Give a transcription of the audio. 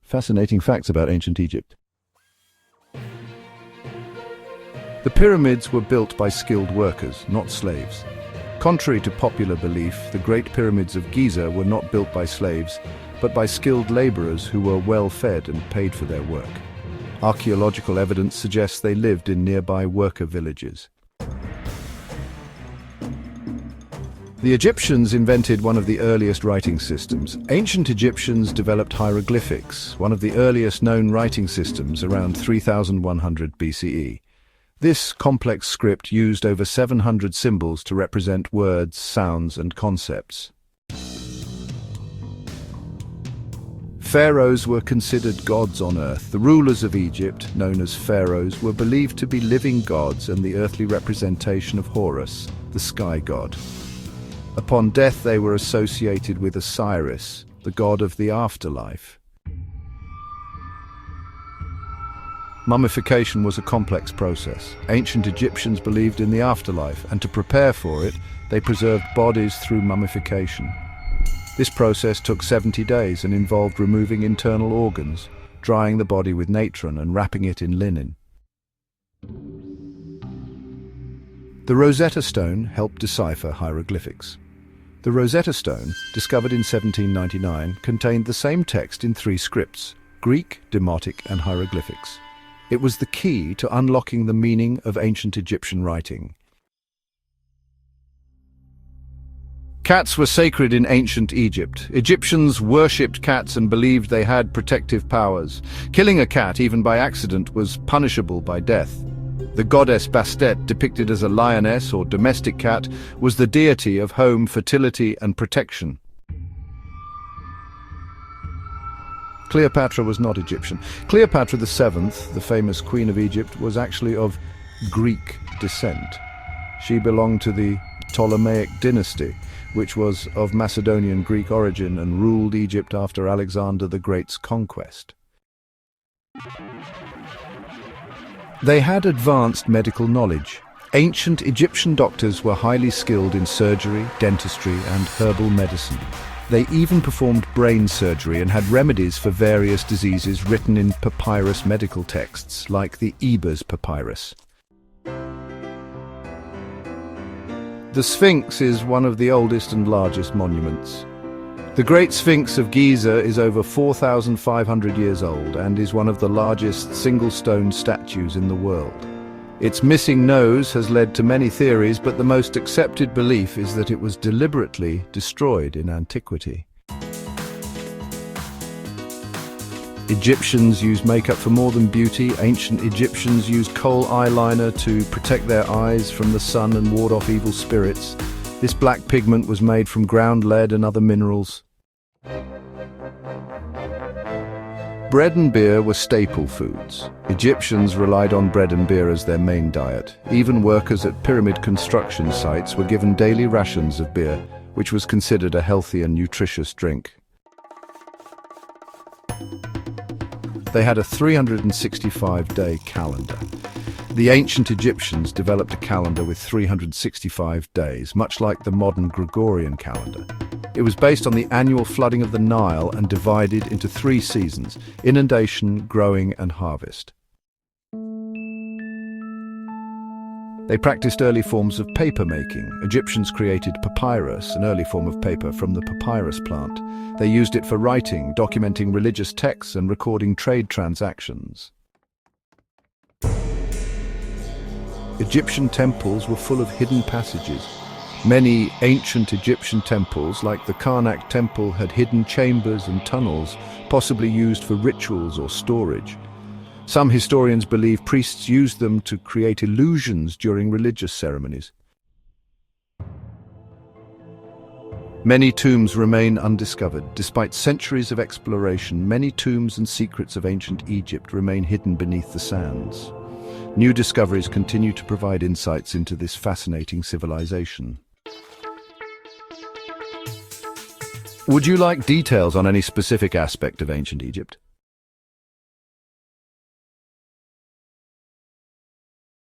Fascinating facts about ancient Egypt. The pyramids were built by skilled workers, not slaves. Contrary to popular belief, the Great Pyramids of Giza were not built by slaves, but by skilled laborers who were well fed and paid for their work. Archaeological evidence suggests they lived in nearby worker villages. The Egyptians invented one of the earliest writing systems. Ancient Egyptians developed hieroglyphics, one of the earliest known writing systems, around 3100 BCE. This complex script used over 700 symbols to represent words, sounds, and concepts. Pharaohs were considered gods on earth. The rulers of Egypt, known as pharaohs, were believed to be living gods and the earthly representation of Horus, the sky god. Upon death, they were associated with Osiris, the god of the afterlife. Mummification was a complex process. Ancient Egyptians believed in the afterlife, and to prepare for it, they preserved bodies through mummification. This process took 70 days and involved removing internal organs, drying the body with natron and wrapping it in linen. The Rosetta Stone helped decipher hieroglyphics. The Rosetta Stone, discovered in 1799, contained the same text in 3 scripts: Greek, Demotic, and hieroglyphics. It was the key to unlocking the meaning of ancient Egyptian writing. Cats were sacred in ancient Egypt. Egyptians worshipped cats and believed they had protective powers. Killing a cat, even by accident, was punishable by death. The goddess Bastet, depicted as a lioness or domestic cat, was the deity of home, fertility, and protection. Cleopatra was not Egyptian. Cleopatra VII, the famous queen of Egypt, was actually of Greek descent. She belonged to the Ptolemaic dynasty, which was of Macedonian Greek origin and ruled Egypt after Alexander the Great's conquest. They had advanced medical knowledge. Ancient Egyptian doctors were highly skilled in surgery, dentistry, and herbal medicine. They even performed brain surgery and had remedies for various diseases written in papyrus medical texts, like the Ebers Papyrus. The Sphinx is one of the oldest and largest monuments. The Great Sphinx of Giza is over 4,500 years old and is one of the largest single-stone statues in the world. Its missing nose has led to many theories, but the most accepted belief is that it was deliberately destroyed in antiquity. Egyptians used makeup for more than beauty. Ancient Egyptians used kohl eyeliner to protect their eyes from the sun and ward off evil spirits. This black pigment was made from ground lead and other minerals. Bread and beer were staple foods. Egyptians relied on bread and beer as their main diet. Even workers at pyramid construction sites were given daily rations of beer, which was considered a healthy and nutritious drink. They had a 365-day calendar. The ancient Egyptians developed a calendar with 365 days, much like the modern Gregorian calendar. It was based on the annual flooding of the Nile and divided into 3 seasons: inundation, growing, and harvest. They practiced early forms of paper making. Egyptians created papyrus, an early form of paper, from the papyrus plant. They used it for writing, documenting religious texts, and recording trade transactions. Egyptian temples were full of hidden passages. Many ancient Egyptian temples, like the Karnak temple, had hidden chambers and tunnels, possibly used for rituals or storage. Some historians believe priests used them to create illusions during religious ceremonies. Many tombs remain undiscovered. Despite centuries of exploration, many tombs and secrets of ancient Egypt remain hidden beneath the sands. New discoveries continue to provide insights into this fascinating civilization. Would you like details on any specific aspect of ancient Egypt?